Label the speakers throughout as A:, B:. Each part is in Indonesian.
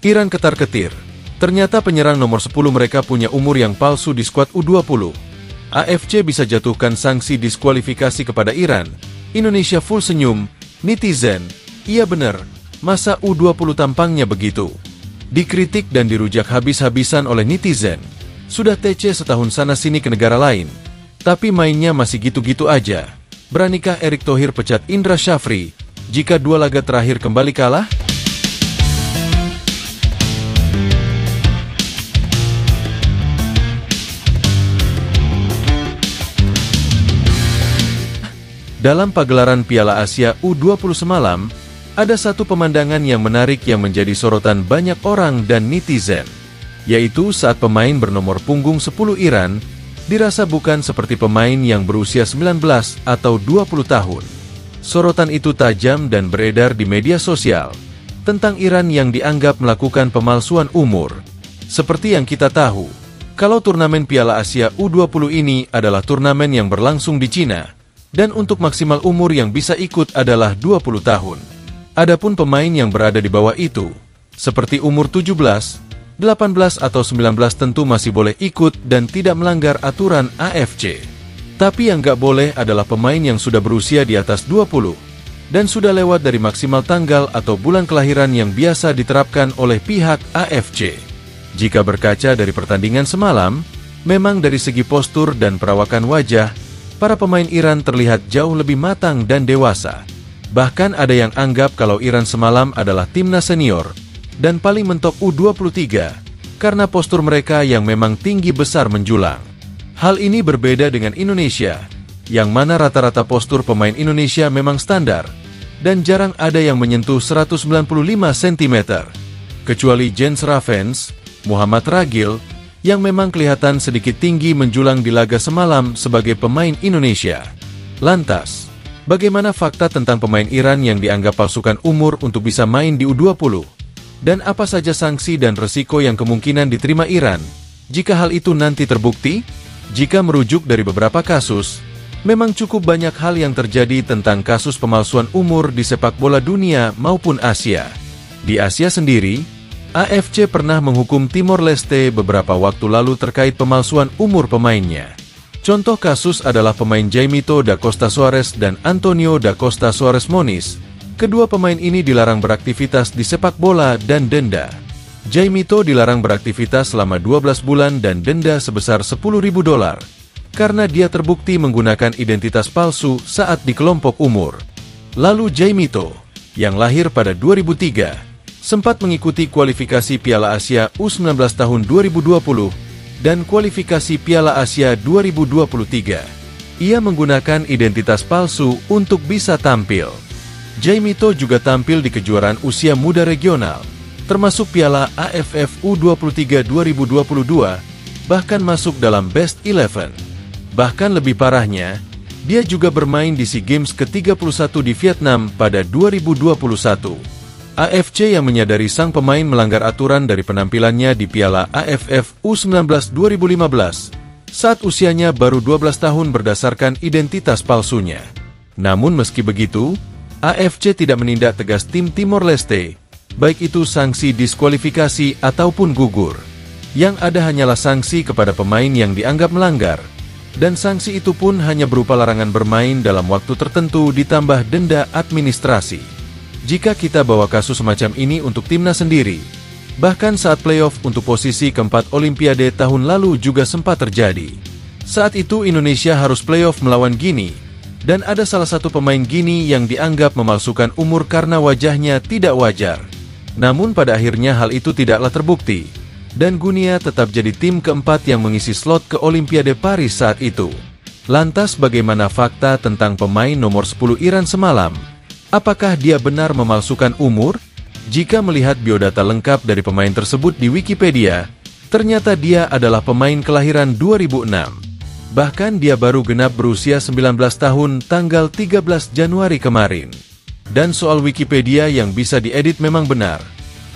A: Iran ketar-ketir. Ternyata penyerang nomor 10 mereka punya umur yang palsu di skuad U20. AFC bisa jatuhkan sanksi diskualifikasi kepada Iran. Indonesia full senyum. Netizen, iya bener, masa U20 tampangnya begitu? Dikritik dan dirujak habis-habisan oleh netizen. Sudah TC setahun sana-sini ke negara lain, tapi mainnya masih gitu-gitu aja. Beranikah Erick Thohir pecat Indra Syafri jika 2 laga terakhir kembali kalah? Dalam pagelaran Piala Asia U20 semalam, ada satu pemandangan yang menarik yang menjadi sorotan banyak orang dan netizen, yaitu saat pemain bernomor punggung 10 Iran dirasa bukan seperti pemain yang berusia 19 atau 20 tahun. Sorotan itu tajam dan beredar di media sosial tentang Iran yang dianggap melakukan pemalsuan umur. Seperti yang kita tahu, kalau turnamen Piala Asia U20 ini adalah turnamen yang berlangsung di Cina, dan untuk maksimal umur yang bisa ikut adalah 20 tahun. Adapun pemain yang berada di bawah itu, seperti umur 17, 18 atau 19 tentu masih boleh ikut dan tidak melanggar aturan AFC. Tapi yang nggak boleh adalah pemain yang sudah berusia di atas 20, dan sudah lewat dari maksimal tanggal atau bulan kelahiran yang biasa diterapkan oleh pihak AFC. Jika berkaca dari pertandingan semalam, memang dari segi postur dan perawakan wajah, para pemain Iran terlihat jauh lebih matang dan dewasa. Bahkan ada yang anggap kalau Iran semalam adalah timnas senior dan paling mentok U23 karena postur mereka yang memang tinggi besar menjulang. Hal ini berbeda dengan Indonesia, yang mana rata-rata postur pemain Indonesia memang standar dan jarang ada yang menyentuh 195 cm. Kecuali Jens Ravens, Muhammad Ragil, yang memang kelihatan sedikit tinggi menjulang di laga semalam sebagai pemain Indonesia. Lantas, bagaimana fakta tentang pemain Iran yang dianggap palsukan umur untuk bisa main di U20? Dan apa saja sanksi dan resiko yang kemungkinan diterima Iran jika hal itu nanti terbukti? Jika merujuk dari beberapa kasus, memang cukup banyak hal yang terjadi tentang kasus pemalsuan umur di sepak bola dunia maupun Asia. Di Asia sendiri, AFC pernah menghukum Timor Leste beberapa waktu lalu terkait pemalsuan umur pemainnya. Contoh kasus adalah pemain Jaimito da Costa Soares dan Antonio da Costa Soares Moniz. Kedua pemain ini dilarang beraktivitas di sepak bola dan denda. Jaimito dilarang beraktivitas selama 12 bulan dan denda sebesar $10.000 karena dia terbukti menggunakan identitas palsu saat di kelompok umur. Lalu Jaimito, yang lahir pada 2003, sempat mengikuti kualifikasi Piala Asia U19 tahun 2020 dan kualifikasi Piala Asia 2023. Ia menggunakan identitas palsu untuk bisa tampil. Jaimito juga tampil di kejuaraan usia muda regional, termasuk Piala AFF U23 2022, bahkan masuk dalam Best 11. Bahkan lebih parahnya, dia juga bermain di SEA Games ke-31 di Vietnam pada 2021. AFC yang menyadari sang pemain melanggar aturan dari penampilannya di Piala AFF U19 2015 saat usianya baru 12 tahun berdasarkan identitas palsunya. Namun meski begitu, AFC tidak menindak tegas tim Timor Leste, baik itu sanksi diskualifikasi ataupun gugur. Yang ada hanyalah sanksi kepada pemain yang dianggap melanggar, dan sanksi itu pun hanya berupa larangan bermain dalam waktu tertentu ditambah denda administrasi. Jika kita bawa kasus semacam ini untuk timnas sendiri, bahkan saat playoff untuk posisi keempat Olimpiade tahun lalu juga sempat terjadi. Saat itu Indonesia harus playoff melawan Guinea, dan ada salah satu pemain Guinea yang dianggap memalsukan umur karena wajahnya tidak wajar. Namun pada akhirnya hal itu tidaklah terbukti, dan Guinea tetap jadi tim keempat yang mengisi slot ke Olimpiade Paris saat itu. Lantas bagaimana fakta tentang pemain nomor 10 Iran semalam? Apakah dia benar memalsukan umur? Jika melihat biodata lengkap dari pemain tersebut di Wikipedia, ternyata dia adalah pemain kelahiran 2006. Bahkan dia baru genap berusia 19 tahun tanggal 13 Januari kemarin. Dan soal Wikipedia yang bisa diedit memang benar.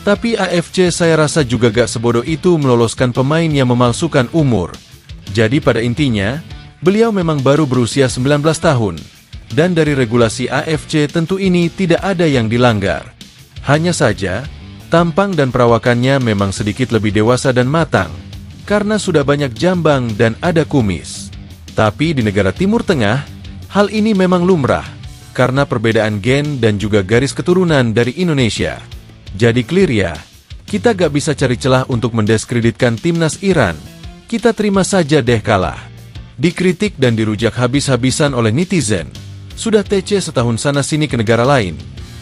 A: Tapi AFC saya rasa juga gak sebodoh itu meloloskan pemain yang memalsukan umur. Jadi pada intinya, beliau memang baru berusia 19 tahun. Dan dari regulasi AFC tentu ini tidak ada yang dilanggar. Hanya saja, Tampang dan perawakannya memang sedikit lebih dewasa dan matang, karena sudah banyak jambang dan ada kumis. Tapi di negara Timur Tengah, hal ini memang lumrah, karena perbedaan gen dan juga garis keturunan dari Indonesia. Jadi clear ya, kita gak bisa cari celah untuk mendiskreditkan timnas Iran. Kita terima saja deh kalah. Dikritik dan dirujak habis-habisan oleh netizen. Sudah TC setahun sana-sini ke negara lain,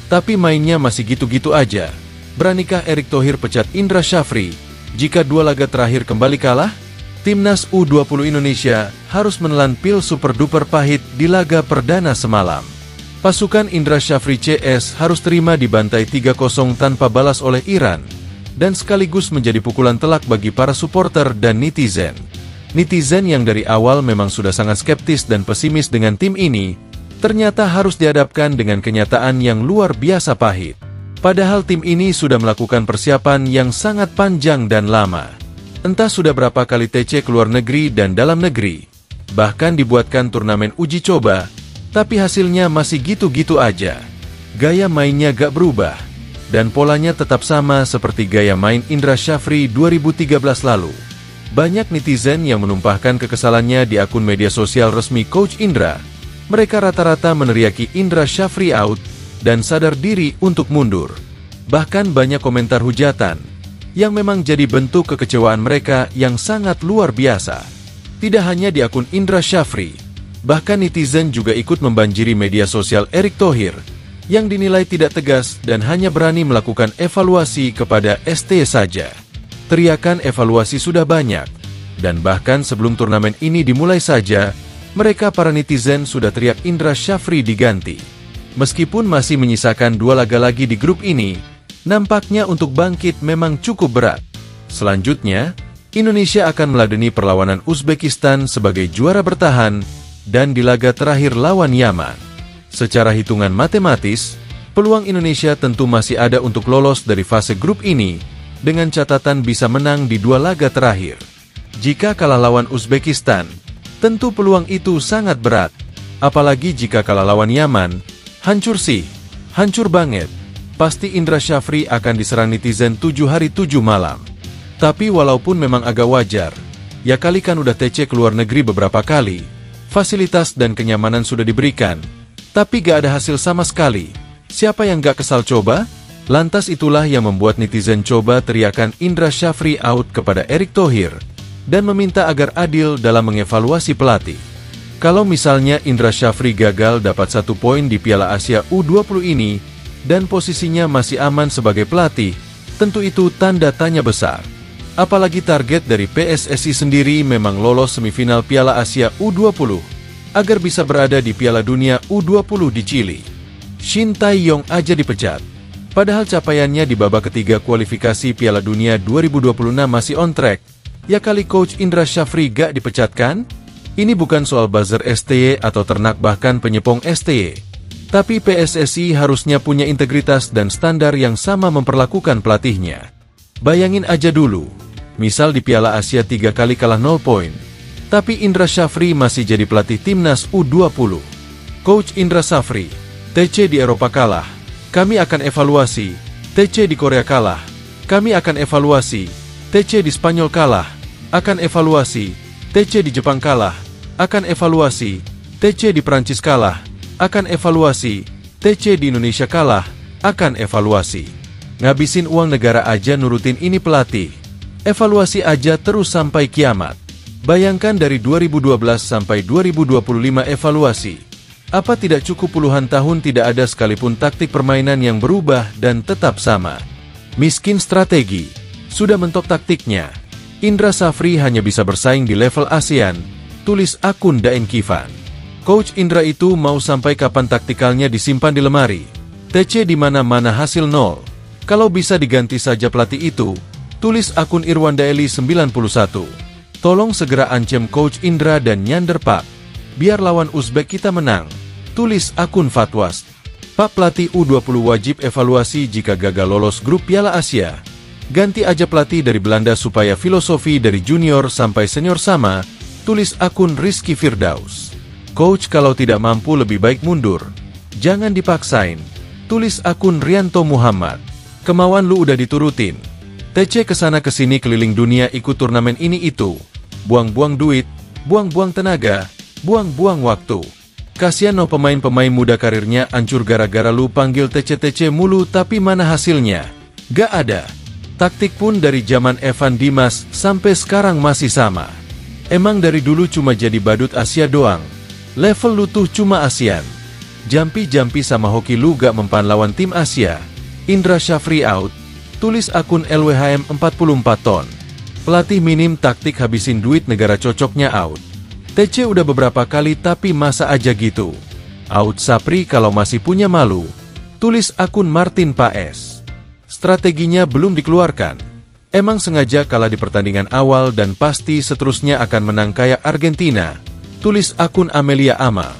A: tapi mainnya masih gitu-gitu aja. Beranikah Erick Thohir pecat Indra Syafri jika 2 laga terakhir kembali kalah? Timnas U20 Indonesia harus menelan pil super duper pahit di laga perdana semalam. Pasukan Indra Syafri CS harus terima dibantai 3-0 tanpa balas oleh Iran, dan sekaligus menjadi pukulan telak bagi para supporter dan netizen. Netizen yang dari awal memang sudah sangat skeptis dan pesimis dengan tim ini, ternyata harus dihadapkan dengan kenyataan yang luar biasa pahit. Padahal tim ini sudah melakukan persiapan yang sangat panjang dan lama. Entah sudah berapa kali TC ke luar negeri dan dalam negeri. Bahkan dibuatkan turnamen uji coba, tapi hasilnya masih gitu-gitu aja. Gaya mainnya gak berubah, dan polanya tetap sama seperti gaya main Indra Syafri 2013 lalu. Banyak netizen yang menumpahkan kekesalannya di akun media sosial resmi Coach Indra. Mereka rata-rata meneriaki Indra Syafri out, dan sadar diri untuk mundur. Bahkan banyak komentar hujatan, yang memang jadi bentuk kekecewaan mereka yang sangat luar biasa. Tidak hanya di akun Indra Syafri, bahkan netizen juga ikut membanjiri media sosial Erick Thohir, yang dinilai tidak tegas dan hanya berani melakukan evaluasi kepada ST saja. Teriakan evaluasi sudah banyak, dan bahkan sebelum turnamen ini dimulai saja, mereka para netizen sudah teriak Indra Syafri diganti. Meskipun masih menyisakan 2 laga lagi di grup ini, nampaknya untuk bangkit memang cukup berat. Selanjutnya, Indonesia akan meladeni perlawanan Uzbekistan sebagai juara bertahan, dan di laga terakhir lawan Yaman. Secara hitungan matematis, peluang Indonesia tentu masih ada untuk lolos dari fase grup ini, dengan catatan bisa menang di 2 laga terakhir. Jika kalah lawan Uzbekistan, tentu peluang itu sangat berat. Apalagi jika kalah lawan Yaman, hancur sih, hancur banget. Pasti Indra Syafri akan diserang netizen 7 hari 7 malam. Tapi walaupun memang agak wajar, ya kali kan udah TC ke luar negeri beberapa kali, fasilitas dan kenyamanan sudah diberikan, tapi gak ada hasil sama sekali. Siapa yang gak kesal coba? Lantas itulah yang membuat netizen coba teriakan Indra Syafri out kepada Erick Thohir, dan meminta agar adil dalam mengevaluasi pelatih. Kalau misalnya Indra Syafri gagal dapat 1 poin di Piala Asia U20 ini, dan posisinya masih aman sebagai pelatih, tentu itu tanda tanya besar. Apalagi target dari PSSI sendiri memang lolos semifinal Piala Asia U20, agar bisa berada di Piala Dunia U20 di Chili. Shin Tae-yong aja dipecat. Padahal capaiannya di babak ketiga kualifikasi Piala Dunia 2026 masih on track. Ya kali Coach Indra Syafri gak dipecatkan? Ini bukan soal buzzer STY atau ternak bahkan penyepong STY. Tapi PSSI harusnya punya integritas dan standar yang sama memperlakukan pelatihnya. Bayangin aja dulu, misal di Piala Asia 3 kali kalah 0 poin, tapi Indra Syafri masih jadi pelatih timnas U20. Coach Indra Syafri, TC di Eropa kalah, kami akan evaluasi. TC di Korea kalah, kami akan evaluasi. TC di Spanyol kalah, akan evaluasi. TC di Jepang kalah, akan evaluasi. TC di Prancis kalah, akan evaluasi. TC di Indonesia kalah, akan evaluasi. Ngabisin uang negara aja nurutin ini pelatih. Evaluasi aja terus sampai kiamat. Bayangkan dari 2012 sampai 2025 evaluasi. Apa tidak cukup puluhan tahun tidak ada sekalipun taktik permainan yang berubah dan tetap sama? Miskin strategi, sudah mentok taktiknya. Indra Syafri hanya bisa bersaing di level ASEAN, tulis akun Daeng Kifan. Coach Indra itu mau sampai kapan taktikalnya disimpan di lemari? TC di mana-mana hasil 0. Kalau bisa diganti saja pelatih itu, tulis akun Irwan Daeli 91. Tolong segera ancam Coach Indra dan nyander Pak. Biar lawan Uzbek kita menang, tulis akun Fatwas. Pak pelatih U20 wajib evaluasi jika gagal lolos grup Piala Asia. Ganti aja pelatih dari Belanda supaya filosofi dari junior sampai senior sama, tulis akun Rizky Firdaus. Coach kalau tidak mampu lebih baik mundur. Jangan dipaksain, tulis akun Rianto Muhammad. Kemauan lu udah diturutin. TC kesana kesini keliling dunia ikut turnamen ini itu. Buang-buang duit, buang-buang tenaga, buang-buang waktu. Kasian no pemain-pemain muda karirnya hancur gara-gara lu panggil TC-TC mulu tapi mana hasilnya? Gak ada. Taktik pun dari zaman Evan Dimas sampai sekarang masih sama. Emang dari dulu cuma jadi badut Asia doang. Level lu tuh cuma ASEAN. Jampi-jampi sama hoki lu gak mempan lawan tim Asia. Indra Syafri out, tulis akun LWHM 44 ton. Pelatih minim taktik habisin duit negara cocoknya out. TC udah beberapa kali tapi masa aja gitu. Out Sapri kalau masih punya malu, tulis akun Martin Paes. Strateginya belum dikeluarkan. Emang sengaja kalah di pertandingan awal dan pasti seterusnya akan menang kayak Argentina, tulis akun Amelia Amal.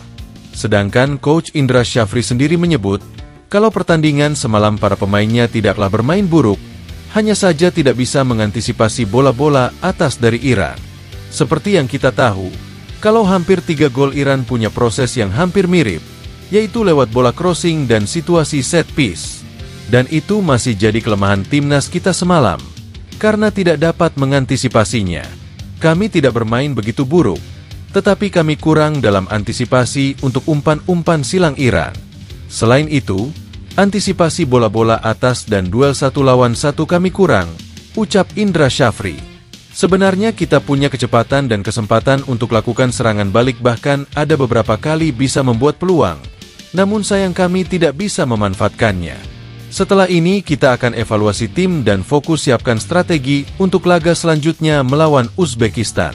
A: Sedangkan Coach Indra Syafri sendiri menyebut, kalau pertandingan semalam para pemainnya tidaklah bermain buruk, hanya saja tidak bisa mengantisipasi bola-bola atas dari Iran. Seperti yang kita tahu, kalau hampir 3 gol Iran punya proses yang hampir mirip, yaitu lewat bola crossing dan situasi set piece. Dan itu masih jadi kelemahan timnas kita semalam, karena tidak dapat mengantisipasinya. Kami tidak bermain begitu buruk, tetapi kami kurang dalam antisipasi untuk umpan-umpan silang Iran. Selain itu, antisipasi bola-bola atas dan duel 1 lawan 1 kami kurang, ucap Indra Syafri. Sebenarnya kita punya kecepatan dan kesempatan untuk lakukan serangan balik bahkan ada beberapa kali bisa membuat peluang, namun sayang kami tidak bisa memanfaatkannya. Setelah ini kita akan evaluasi tim dan fokus siapkan strategi untuk laga selanjutnya melawan Uzbekistan.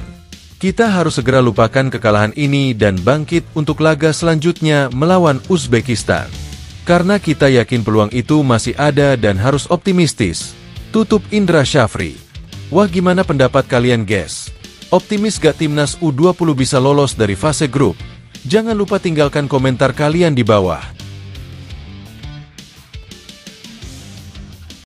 A: Kita harus segera lupakan kekalahan ini dan bangkit untuk laga selanjutnya melawan Uzbekistan. Karena kita yakin peluang itu masih ada dan harus optimistis, tutup Indra Syafri. Wah, gimana pendapat kalian guys? Optimis gak timnas U20 bisa lolos dari fase grup? Jangan lupa tinggalkan komentar kalian di bawah.